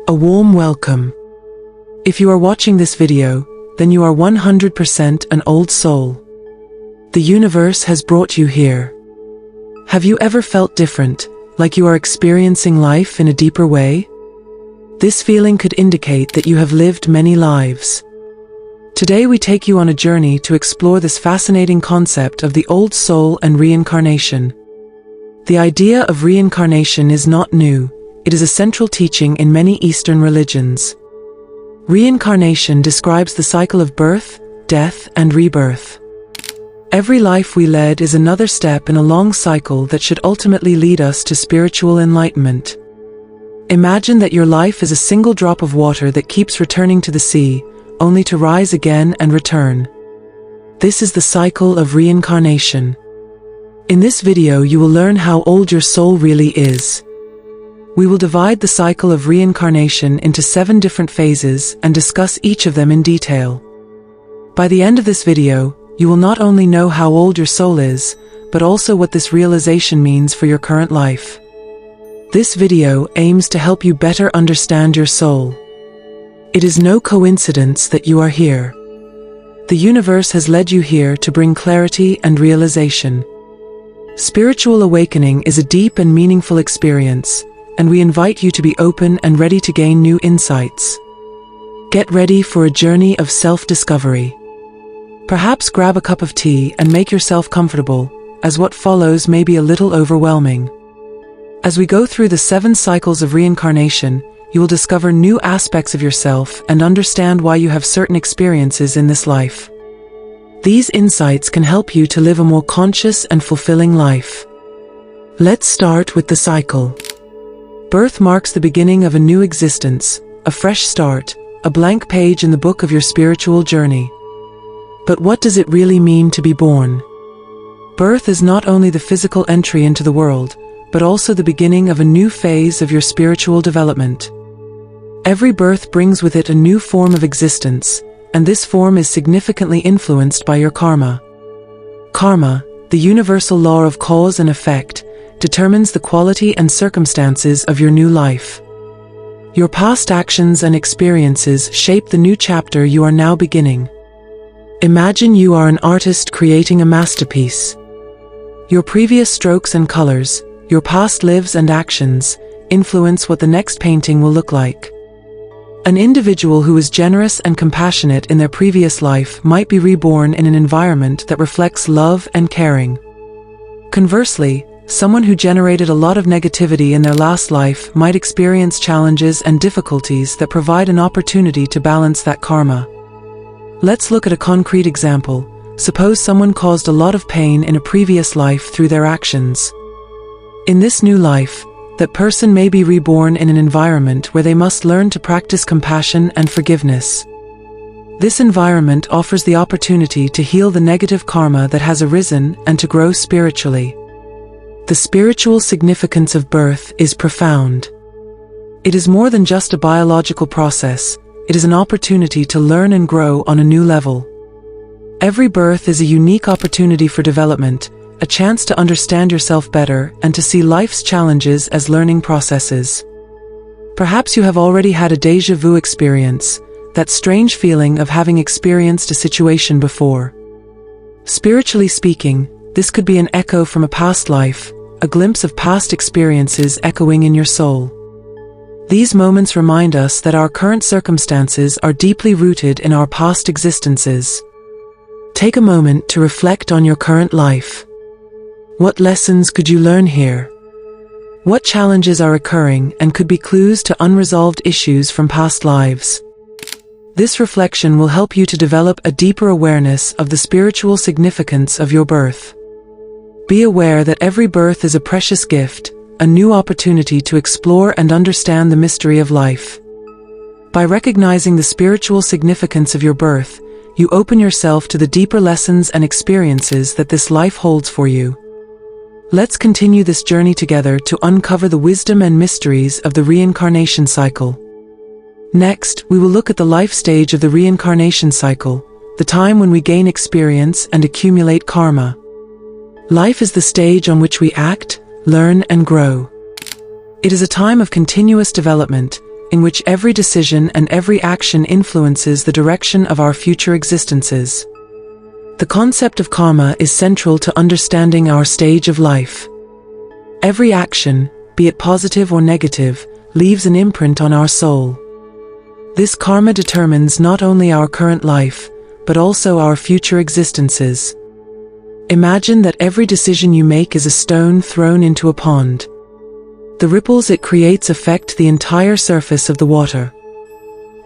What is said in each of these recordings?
A warm welcome. If you are watching this video, then you are 100% an old soul. The universe has brought you here. Have you ever felt different, like you are experiencing life in a deeper way? This feeling could indicate that you have lived many lives. Today we take you on a journey to explore this fascinating concept of the old soul and reincarnation. The idea of reincarnation is not new. It is a central teaching in many Eastern religions. Reincarnation describes the cycle of birth, death, and rebirth. Every life we led is another step in a long cycle that should ultimately lead us to spiritual enlightenment. Imagine that your life is a single drop of water that keeps returning to the sea, only to rise again and return. This is the cycle of reincarnation. In this video you will learn how old your soul really is. We will divide the cycle of reincarnation into 7 different phases and discuss each of them in detail. By the end of this video, you will not only know how old your soul is, but also what this realization means for your current life. This video aims to help you better understand your soul. It is no coincidence that you are here. The universe has led you here to bring clarity and realization. Spiritual awakening is a deep and meaningful experience, and we invite you to be open and ready to gain new insights. Get ready for a journey of self-discovery. Perhaps grab a cup of tea and make yourself comfortable, as what follows may be a little overwhelming. As we go through the 7 cycles of reincarnation, you will discover new aspects of yourself and understand why you have certain experiences in this life. These insights can help you to live a more conscious and fulfilling life. Let's start with the cycle. Birth marks the beginning of a new existence, a fresh start, a blank page in the book of your spiritual journey. But what does it really mean to be born? Birth is not only the physical entry into the world, but also the beginning of a new phase of your spiritual development. Every birth brings with it a new form of existence, and this form is significantly influenced by your karma. Karma, the universal law of cause and effect, determines the quality and circumstances of your new life. Your past actions and experiences shape the new chapter you are now beginning. Imagine you are an artist creating a masterpiece. Your previous strokes and colors, your past lives and actions, influence what the next painting will look like. An individual who was generous and compassionate in their previous life might be reborn in an environment that reflects love and caring. Conversely, someone who generated a lot of negativity in their last life might experience challenges and difficulties that provide an opportunity to balance that karma. Let's look at a concrete example. Suppose someone caused a lot of pain in a previous life through their actions. In this new life, that person may be reborn in an environment where they must learn to practice compassion and forgiveness. This environment offers the opportunity to heal the negative karma that has arisen and to grow spiritually. The spiritual significance of birth is profound. It is more than just a biological process. It is an opportunity to learn and grow on a new level. Every birth is a unique opportunity for development, a chance to understand yourself better and to see life's challenges as learning processes. Perhaps you have already had a déjà vu experience, that strange feeling of having experienced a situation before. Spiritually speaking, this could be an echo from a past life, a glimpse of past experiences echoing in your soul. These moments remind us that our current circumstances are deeply rooted in our past existences. Take a moment to reflect on your current life. What lessons could you learn here? What challenges are occurring and could be clues to unresolved issues from past lives? This reflection will help you to develop a deeper awareness of the spiritual significance of your birth. Be aware that every birth is a precious gift, a new opportunity to explore and understand the mystery of life. By recognizing the spiritual significance of your birth, you open yourself to the deeper lessons and experiences that this life holds for you. Let's continue this journey together to uncover the wisdom and mysteries of the reincarnation cycle. Next, we will look at the life stage of the reincarnation cycle, the time when we gain experience and accumulate karma. Life is the stage on which we act, learn, and grow. It is a time of continuous development, in which every decision and every action influences the direction of our future existences. The concept of karma is central to understanding our stage of life. Every action, be it positive or negative, leaves an imprint on our soul. This karma determines not only our current life, but also our future existences. Imagine that every decision you make is a stone thrown into a pond. The ripples it creates affect the entire surface of the water.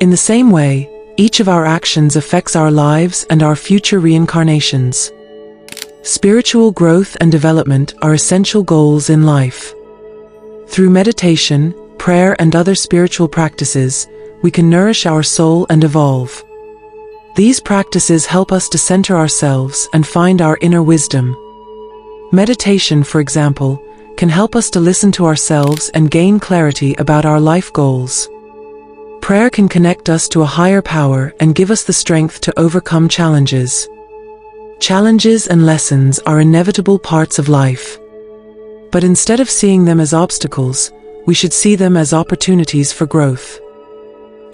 In the same way, each of our actions affects our lives and our future reincarnations. Spiritual growth and development are essential goals in life. Through meditation, prayer, and other spiritual practices, we can nourish our soul and evolve. These practices help us to center ourselves and find our inner wisdom. Meditation, for example, can help us to listen to ourselves and gain clarity about our life goals. Prayer can connect us to a higher power and give us the strength to overcome challenges. Challenges and lessons are inevitable parts of life. But instead of seeing them as obstacles, we should see them as opportunities for growth.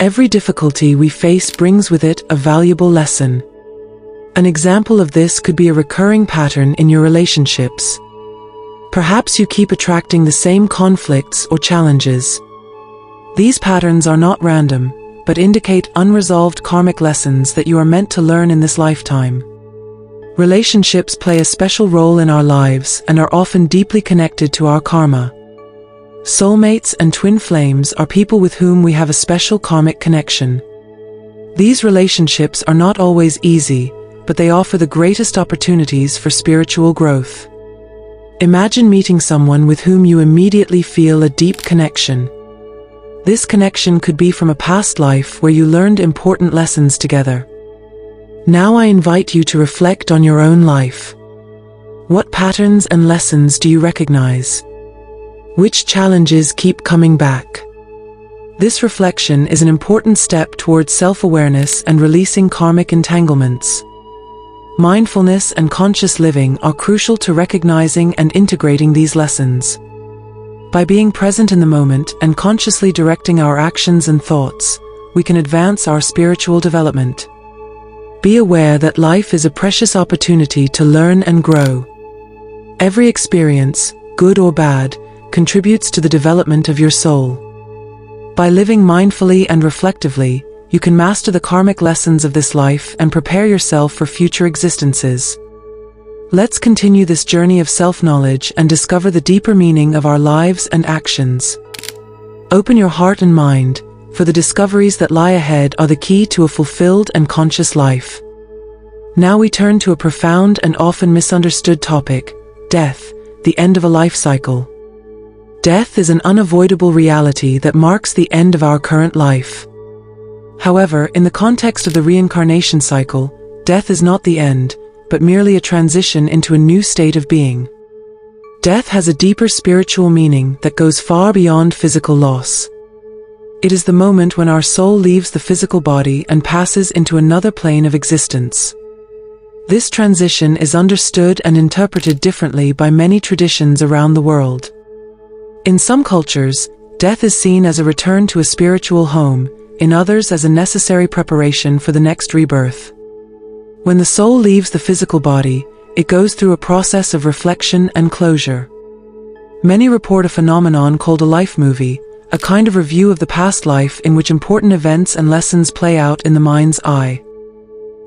Every difficulty we face brings with it a valuable lesson. An example of this could be a recurring pattern in your relationships. Perhaps you keep attracting the same conflicts or challenges. These patterns are not random, but indicate unresolved karmic lessons that you are meant to learn in this lifetime. Relationships play a special role in our lives and are often deeply connected to our karma. Soulmates and twin flames are people with whom we have a special karmic connection. These relationships are not always easy, but they offer the greatest opportunities for spiritual growth. Imagine meeting someone with whom you immediately feel a deep connection. This connection could be from a past life where you learned important lessons together. Now I invite you to reflect on your own life. What patterns and lessons do you recognize? Which challenges keep coming back? This reflection is an important step towards self-awareness and releasing karmic entanglements. Mindfulness and conscious living are crucial to recognizing and integrating these lessons. By being present in the moment and consciously directing our actions and thoughts, we can advance our spiritual development. Be aware that life is a precious opportunity to learn and grow. Every experience, good or bad, contributes to the development of your soul. By living mindfully and reflectively, you can master the karmic lessons of this life and prepare yourself for future existences. Let's continue this journey of self-knowledge and discover the deeper meaning of our lives and actions. Open your heart and mind, for the discoveries that lie ahead are the key to a fulfilled and conscious life. Now we turn to a profound and often misunderstood topic: death, the end of a life cycle. Death is an unavoidable reality that marks the end of our current life. However, in the context of the reincarnation cycle, death is not the end, but merely a transition into a new state of being. Death has a deeper spiritual meaning that goes far beyond physical loss. It is the moment when our soul leaves the physical body and passes into another plane of existence. This transition is understood and interpreted differently by many traditions around the world. In some cultures, death is seen as a return to a spiritual home, in others as a necessary preparation for the next rebirth. When the soul leaves the physical body, it goes through a process of reflection and closure. Many report a phenomenon called a life movie, a kind of review of the past life in which important events and lessons play out in the mind's eye.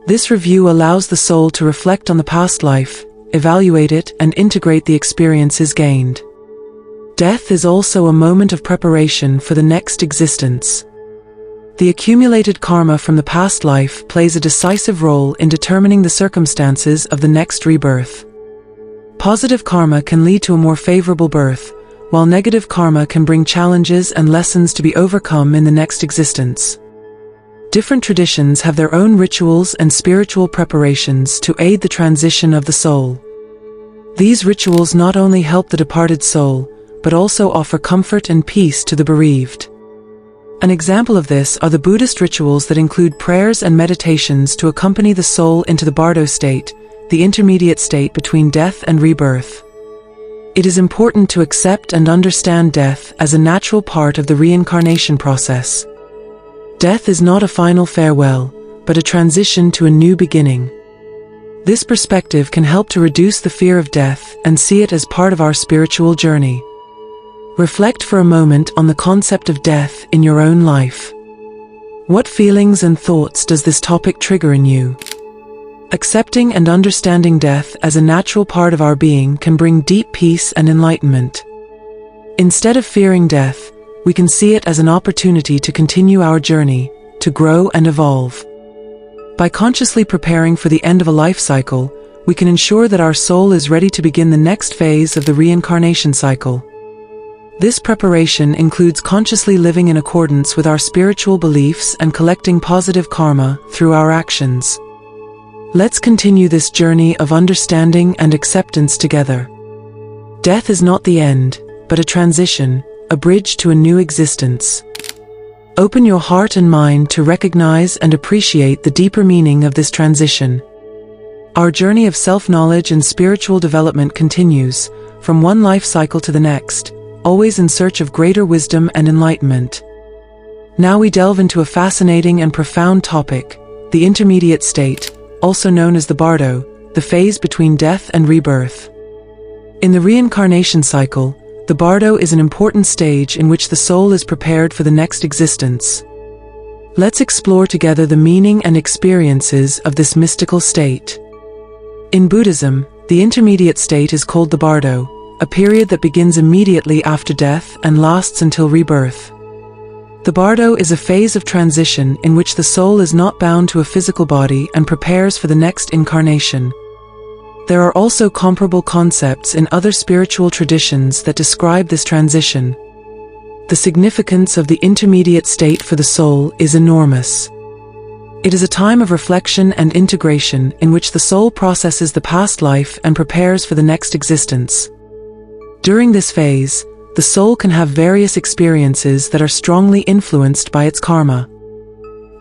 This review allows the soul to reflect on the past life, evaluate it, and integrate the experiences gained. Death is also a moment of preparation for the next existence. The accumulated karma from the past life plays a decisive role in determining the circumstances of the next rebirth. Positive karma can lead to a more favorable birth, while negative karma can bring challenges and lessons to be overcome in the next existence. Different traditions have their own rituals and spiritual preparations to aid the transition of the soul. These rituals not only help the departed soul, but also offer comfort and peace to the bereaved. An example of this are the Buddhist rituals that include prayers and meditations to accompany the soul into the bardo state, the intermediate state between death and rebirth. It is important to accept and understand death as a natural part of the reincarnation process. Death is not a final farewell, but a transition to a new beginning. This perspective can help to reduce the fear of death and see it as part of our spiritual journey. Reflect for a moment on the concept of death in your own life. What feelings and thoughts does this topic trigger in you? Accepting and understanding death as a natural part of our being can bring deep peace and enlightenment. Instead of fearing death, we can see it as an opportunity to continue our journey, to grow and evolve. By consciously preparing for the end of a life cycle, we can ensure that our soul is ready to begin the next phase of the reincarnation cycle. This preparation includes consciously living in accordance with our spiritual beliefs and collecting positive karma through our actions. Let's continue this journey of understanding and acceptance together. Death is not the end, but a transition, a bridge to a new existence. Open your heart and mind to recognize and appreciate the deeper meaning of this transition. Our journey of self-knowledge and spiritual development continues, from one life cycle to the next, always in search of greater wisdom and enlightenment. Now we delve into a fascinating and profound topic, the intermediate state, also known as the bardo, the phase between death and rebirth. In the reincarnation cycle, the bardo is an important stage in which the soul is prepared for the next existence. Let's explore together the meaning and experiences of this mystical state. In Buddhism, the intermediate state is called the bardo, a period that begins immediately after death and lasts until rebirth. The bardo is a phase of transition in which the soul is not bound to a physical body and prepares for the next incarnation. There are also comparable concepts in other spiritual traditions that describe this transition. The significance of the intermediate state for the soul is enormous. It is a time of reflection and integration in which the soul processes the past life and prepares for the next existence. During this phase, the soul can have various experiences that are strongly influenced by its karma.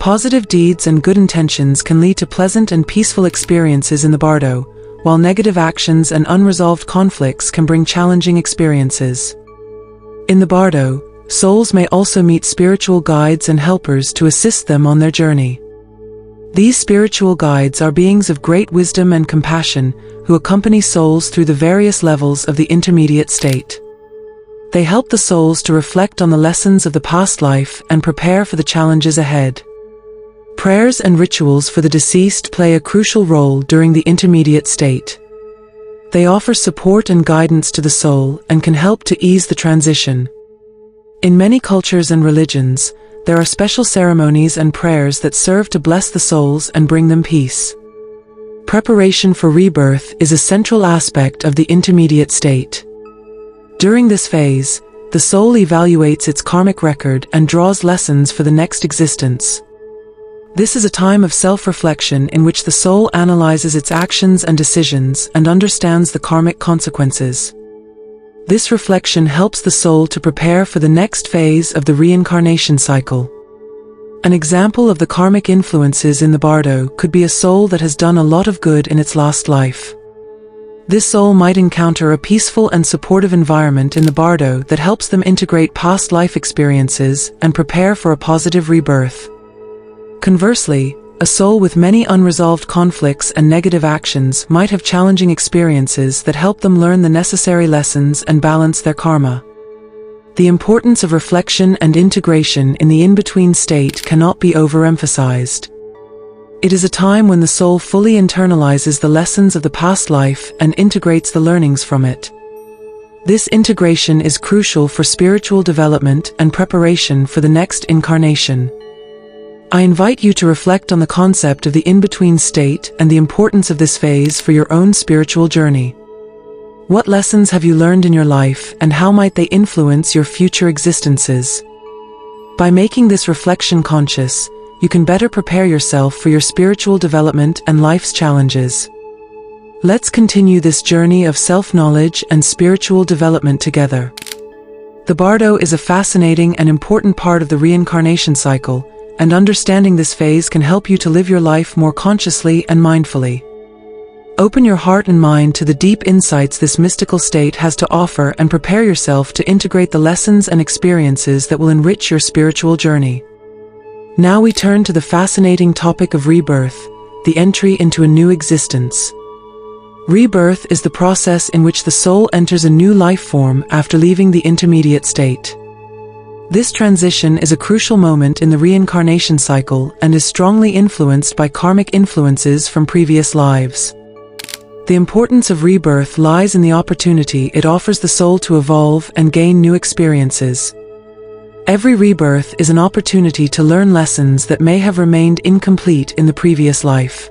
Positive deeds and good intentions can lead to pleasant and peaceful experiences in the bardo, while negative actions and unresolved conflicts can bring challenging experiences. In the bardo, souls may also meet spiritual guides and helpers to assist them on their journey. These spiritual guides are beings of great wisdom and compassion who accompany souls through the various levels of the intermediate state. They help the souls to reflect on the lessons of the past life and prepare for the challenges ahead. Prayers and rituals for the deceased play a crucial role during the intermediate state. They offer support and guidance to the soul and can help to ease the transition. In many cultures and religions, there are special ceremonies and prayers that serve to bless the souls and bring them peace. Preparation for rebirth is a central aspect of the intermediate state. During this phase, the soul evaluates its karmic record and draws lessons for the next existence. This is a time of self-reflection in which the soul analyzes its actions and decisions and understands the karmic consequences. This reflection helps the soul to prepare for the next phase of the reincarnation cycle. An example of the karmic influences in the bardo could be a soul that has done a lot of good in its last life. This soul might encounter a peaceful and supportive environment in the bardo that helps them integrate past life experiences and prepare for a positive rebirth. Conversely, a soul with many unresolved conflicts and negative actions might have challenging experiences that help them learn the necessary lessons and balance their karma. The importance of reflection and integration in the in-between state cannot be overemphasized. It is a time when the soul fully internalizes the lessons of the past life and integrates the learnings from it. This integration is crucial for spiritual development and preparation for the next incarnation. I invite you to reflect on the concept of the in-between state and the importance of this phase for your own spiritual journey. What lessons have you learned in your life, and how might they influence your future existences? By making this reflection conscious, you can better prepare yourself for your spiritual development and life's challenges. Let's continue this journey of self-knowledge and spiritual development together. The bardo is a fascinating and important part of the reincarnation cycle, and understanding this phase can help you to live your life more consciously and mindfully. Open your heart and mind to the deep insights this mystical state has to offer and prepare yourself to integrate the lessons and experiences that will enrich your spiritual journey. Now we turn to the fascinating topic of rebirth, the entry into a new existence. Rebirth is the process in which the soul enters a new life form after leaving the intermediate state. This transition is a crucial moment in the reincarnation cycle and is strongly influenced by karmic influences from previous lives. The importance of rebirth lies in the opportunity it offers the soul to evolve and gain new experiences. Every rebirth is an opportunity to learn lessons that may have remained incomplete in the previous life.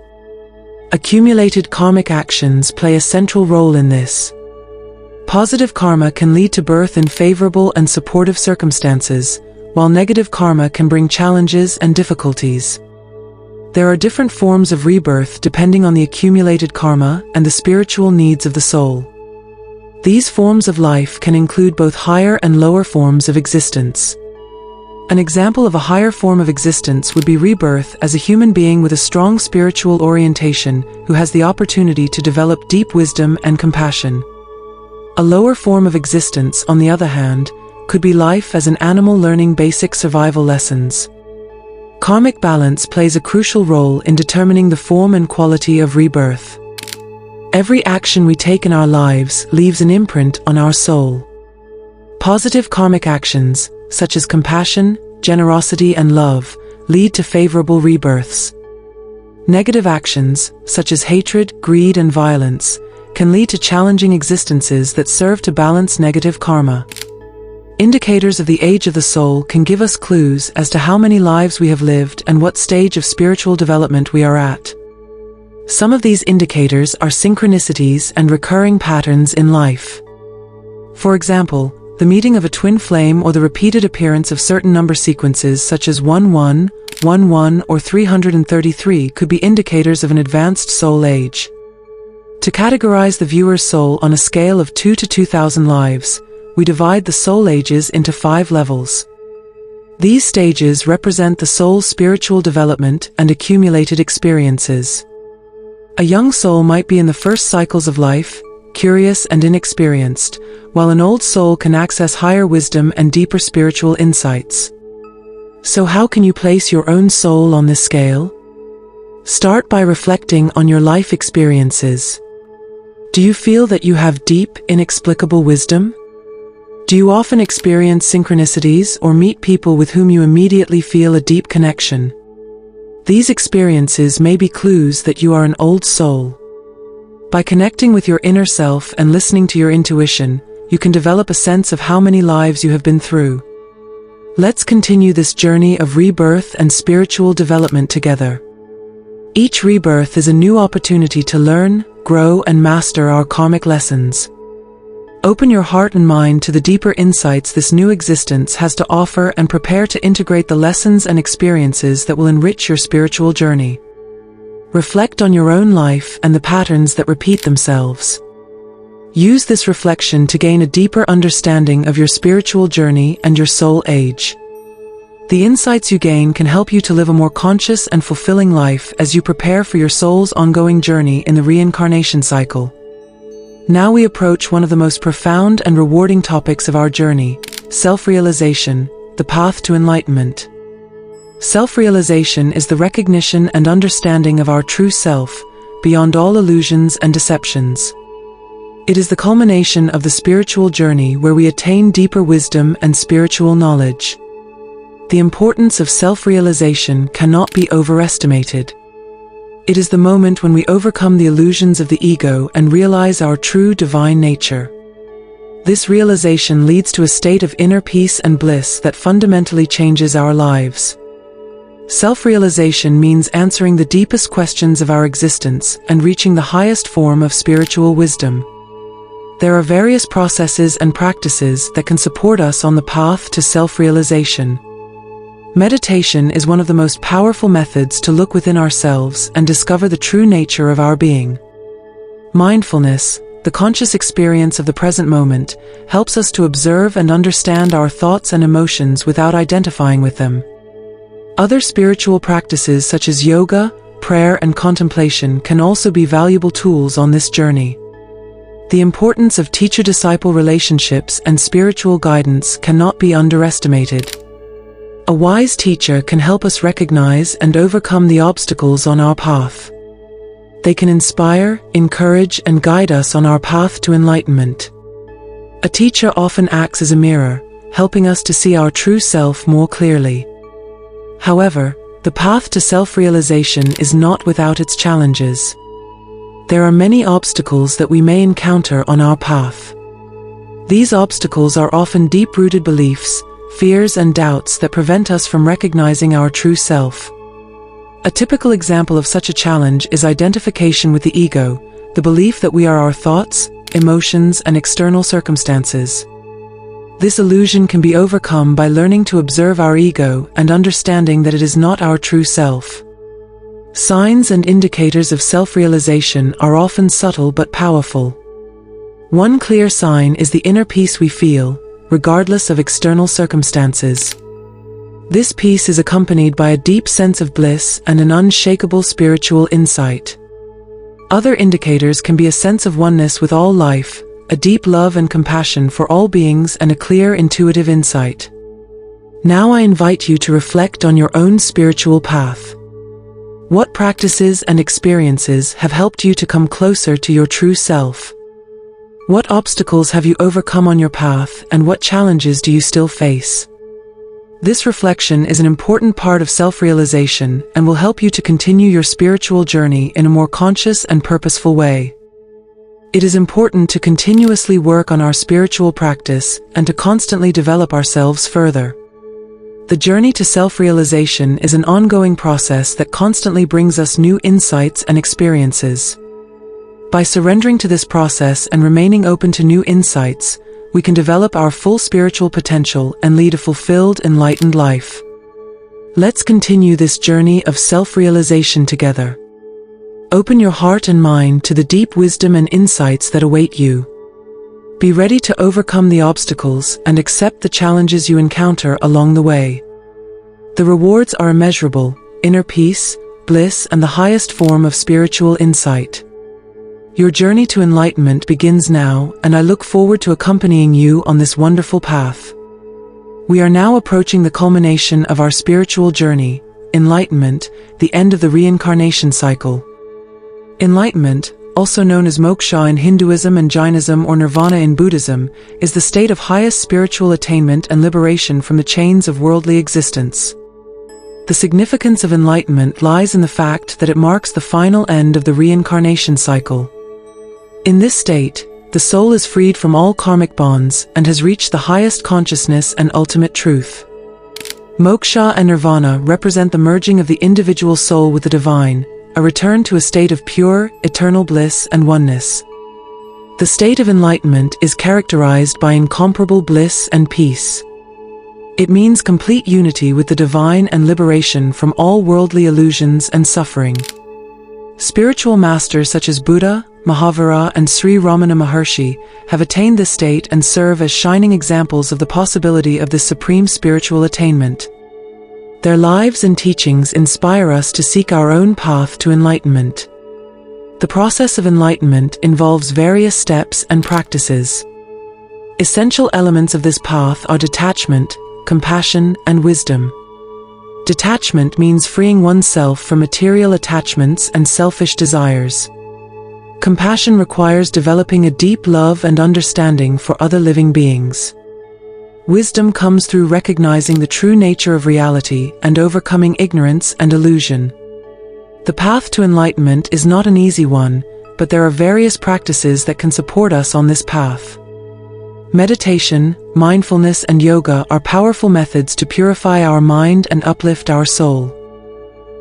Accumulated karmic actions play a central role in this. Positive karma can lead to birth in favorable and supportive circumstances, while negative karma can bring challenges and difficulties. There are different forms of rebirth depending on the accumulated karma and the spiritual needs of the soul. These forms of life can include both higher and lower forms of existence. An example of a higher form of existence would be rebirth as a human being with a strong spiritual orientation who has the opportunity to develop deep wisdom and compassion. A lower form of existence, on the other hand, could be life as an animal learning basic survival lessons. Karmic balance plays a crucial role in determining the form and quality of rebirth. Every action we take in our lives leaves an imprint on our soul. Positive karmic actions, such as compassion, generosity, and love, lead to favorable rebirths. Negative actions, such as hatred, greed, and violence, can lead to challenging existences that serve to balance negative karma. Indicators of the age of the soul can give us clues as to how many lives we have lived and what stage of spiritual development we are at. Some of these indicators are synchronicities and recurring patterns in life. For example, the meeting of a twin flame or the repeated appearance of certain number sequences such as 11, 11, or 333 could be indicators of an advanced soul age. To categorize the viewer's soul on a scale of 2 to 2000 lives, we divide the soul ages into 5 levels. These stages represent the soul's spiritual development and accumulated experiences. A young soul might be in the first cycles of life, curious and inexperienced, while an old soul can access higher wisdom and deeper spiritual insights. So how can you place your own soul on this scale? Start by reflecting on your life experiences. Do you feel that you have deep, inexplicable wisdom? Do you often experience synchronicities or meet people with whom you immediately feel a deep connection? These experiences may be clues that you are an old soul. By connecting with your inner self and listening to your intuition, you can develop a sense of how many lives you have been through. Let's continue this journey of rebirth and spiritual development together. Each rebirth is a new opportunity to learn, grow, and master our karmic lessons. Open your heart and mind to the deeper insights this new existence has to offer and prepare to integrate the lessons and experiences that will enrich your spiritual journey. Reflect on your own life and the patterns that repeat themselves. Use this reflection to gain a deeper understanding of your spiritual journey and your soul age. The insights you gain can help you to live a more conscious and fulfilling life as you prepare for your soul's ongoing journey in the reincarnation cycle. Now we approach one of the most profound and rewarding topics of our journey, self-realization, the path to enlightenment. Self-realization is the recognition and understanding of our true self, beyond all illusions and deceptions. It is the culmination of the spiritual journey where we attain deeper wisdom and spiritual knowledge. The importance of self-realization cannot be overestimated. It is the moment when we overcome the illusions of the ego and realize our true divine nature. This realization leads to a state of inner peace and bliss that fundamentally changes our lives. Self-realization means answering the deepest questions of our existence and reaching the highest form of spiritual wisdom. There are various processes and practices that can support us on the path to self-realization. Meditation is one of the most powerful methods to look within ourselves and discover the true nature of our being. Mindfulness, the conscious experience of the present moment, helps us to observe and understand our thoughts and emotions without identifying with them. Other spiritual practices such as yoga, prayer and contemplation can also be valuable tools on this journey. The importance of teacher-disciple relationships and spiritual guidance cannot be underestimated. A wise teacher can help us recognize and overcome the obstacles on our path. They can inspire, encourage, and guide us on our path to enlightenment. A teacher often acts as a mirror, helping us to see our true self more clearly. However, the path to self-realization is not without its challenges. There are many obstacles that we may encounter on our path. These obstacles are often deep-rooted beliefs, fears, and doubts that prevent us from recognizing our true self. A typical example of such a challenge is identification with the ego, the belief that we are our thoughts, emotions, and external circumstances. This illusion can be overcome by learning to observe our ego and understanding that it is not our true self. Signs and indicators of self-realization are often subtle but powerful. One clear sign is the inner peace we feel, regardless of external circumstances. This peace is accompanied by a deep sense of bliss and an unshakable spiritual insight. Other indicators can be a sense of oneness with all life, a deep love and compassion for all beings, and a clear intuitive insight. Now I invite you to reflect on your own spiritual path. What practices and experiences have helped you to come closer to your true self? What obstacles have you overcome on your path, and what challenges do you still face? This reflection is an important part of self-realization and will help you to continue your spiritual journey in a more conscious and purposeful way. It is important to continuously work on our spiritual practice and to constantly develop ourselves further. The journey to self-realization is an ongoing process that constantly brings us new insights and experiences. By surrendering to this process and remaining open to new insights, we can develop our full spiritual potential and lead a fulfilled, enlightened life. Let's continue this journey of self-realization together. Open your heart and mind to the deep wisdom and insights that await you. Be ready to overcome the obstacles and accept the challenges you encounter along the way. The rewards are immeasurable: inner peace, bliss, and the highest form of spiritual insight. Your journey to enlightenment begins now, and I look forward to accompanying you on this wonderful path. We are now approaching the culmination of our spiritual journey, enlightenment, the end of the reincarnation cycle. Enlightenment, also known as moksha in Hinduism and Jainism or nirvana in Buddhism, is the state of highest spiritual attainment and liberation from the chains of worldly existence. The significance of enlightenment lies in the fact that it marks the final end of the reincarnation cycle. In this state, the soul is freed from all karmic bonds and has reached the highest consciousness and ultimate truth. Moksha and nirvana represent the merging of the individual soul with the divine, a return to a state of pure, eternal bliss and oneness. The state of enlightenment is characterized by incomparable bliss and peace. It means complete unity with the divine and liberation from all worldly illusions and suffering. Spiritual masters such as Buddha, Mahavira, and Sri Ramana Maharshi have attained this state and serve as shining examples of the possibility of this supreme spiritual attainment. Their lives and teachings inspire us to seek our own path to enlightenment. The process of enlightenment involves various steps and practices. Essential elements of this path are detachment, compassion, and wisdom. Detachment means freeing oneself from material attachments and selfish desires. Compassion requires developing a deep love and understanding for other living beings. Wisdom comes through recognizing the true nature of reality and overcoming ignorance and illusion. The path to enlightenment is not an easy one, but there are various practices that can support us on this path. Meditation, mindfulness, and yoga are powerful methods to purify our mind and uplift our soul.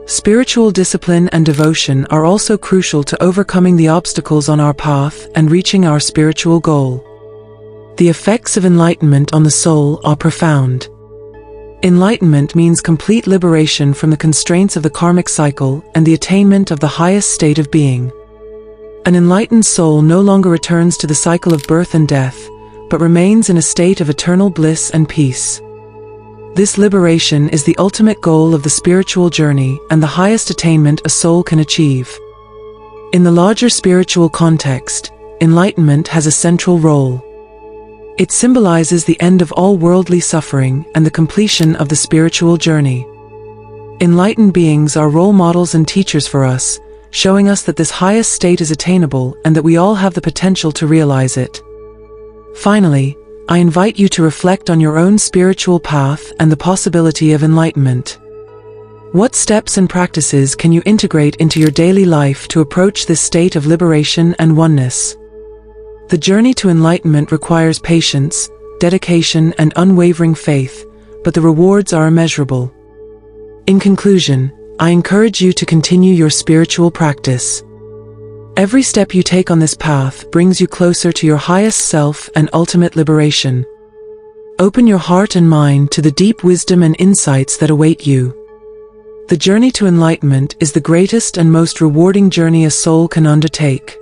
Spiritual discipline and devotion are also crucial to overcoming the obstacles on our path and reaching our spiritual goal. The effects of enlightenment on the soul are profound. Enlightenment means complete liberation from the constraints of the karmic cycle and the attainment of the highest state of being. An enlightened soul no longer returns to the cycle of birth and death, but remains in a state of eternal bliss and peace. This liberation is the ultimate goal of the spiritual journey and the highest attainment a soul can achieve. In the larger spiritual context, enlightenment has a central role. It symbolizes the end of all worldly suffering and the completion of the spiritual journey. Enlightened beings are role models and teachers for us, showing us that this highest state is attainable and that we all have the potential to realize it. Finally, I invite you to reflect on your own spiritual path and the possibility of enlightenment. What steps and practices can you integrate into your daily life to approach this state of liberation and oneness? The journey to enlightenment requires patience, dedication, and unwavering faith, but the rewards are immeasurable. In conclusion, I encourage you to continue your spiritual practice. Every step you take on this path brings you closer to your highest self and ultimate liberation. Open your heart and mind to the deep wisdom and insights that await you. The journey to enlightenment is the greatest and most rewarding journey a soul can undertake.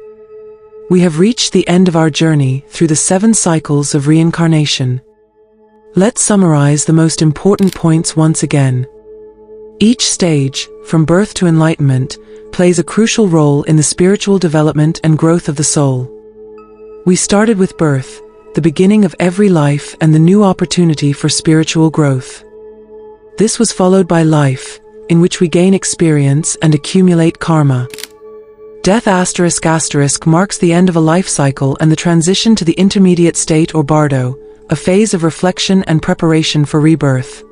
We have reached the end of our journey through the 7 cycles of reincarnation. Let's summarize the most important points once again. Each stage, from birth to enlightenment, plays a crucial role in the spiritual development and growth of the soul. We started with birth, the beginning of every life and the new opportunity for spiritual growth. This was followed by life, in which we gain experience and accumulate karma. Death *** marks the end of a life cycle and the transition to the intermediate state or bardo, a phase of reflection and preparation for rebirth.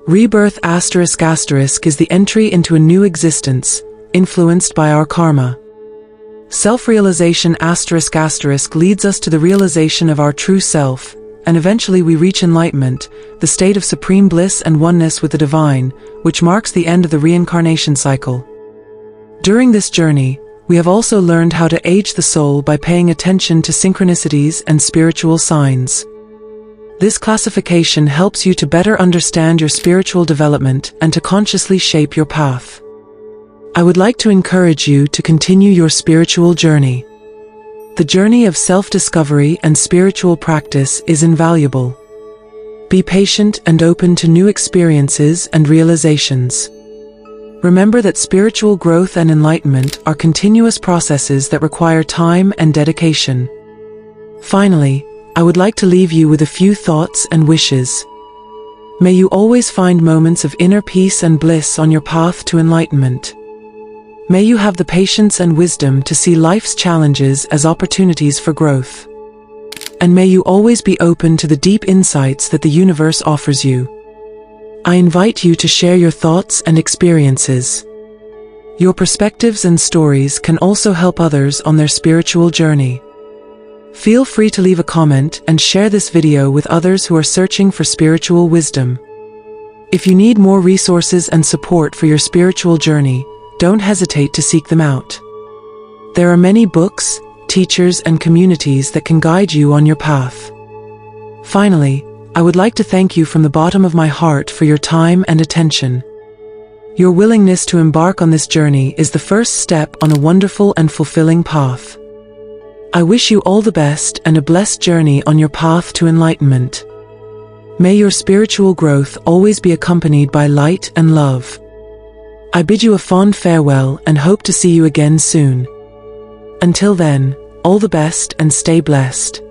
Rebirth *** is the entry into a new existence, influenced by our karma. Self-realization ** leads us to the realization of our true self, and eventually we reach enlightenment, the state of supreme bliss and oneness with the divine, which marks the end of the reincarnation cycle. During this journey, we have also learned how to age the soul by paying attention to synchronicities and spiritual signs. This classification helps you to better understand your spiritual development and to consciously shape your path. I would like to encourage you to continue your spiritual journey. The journey of self-discovery and spiritual practice is invaluable. Be patient and open to new experiences and realizations. Remember that spiritual growth and enlightenment are continuous processes that require time and dedication. Finally, I would like to leave you with a few thoughts and wishes. May you always find moments of inner peace and bliss on your path to enlightenment. May you have the patience and wisdom to see life's challenges as opportunities for growth. And may you always be open to the deep insights that the universe offers you. I invite you to share your thoughts and experiences. Your perspectives and stories can also help others on their spiritual journey. Feel free to leave a comment and share this video with others who are searching for spiritual wisdom. If you need more resources and support for your spiritual journey, don't hesitate to seek them out. There are many books, teachers, and communities that can guide you on your path. Finally, I would like to thank you from the bottom of my heart for your time and attention. Your willingness to embark on this journey is the first step on a wonderful and fulfilling path. I wish you all the best and a blessed journey on your path to enlightenment. May your spiritual growth always be accompanied by light and love. I bid you a fond farewell and hope to see you again soon. Until then, all the best and stay blessed.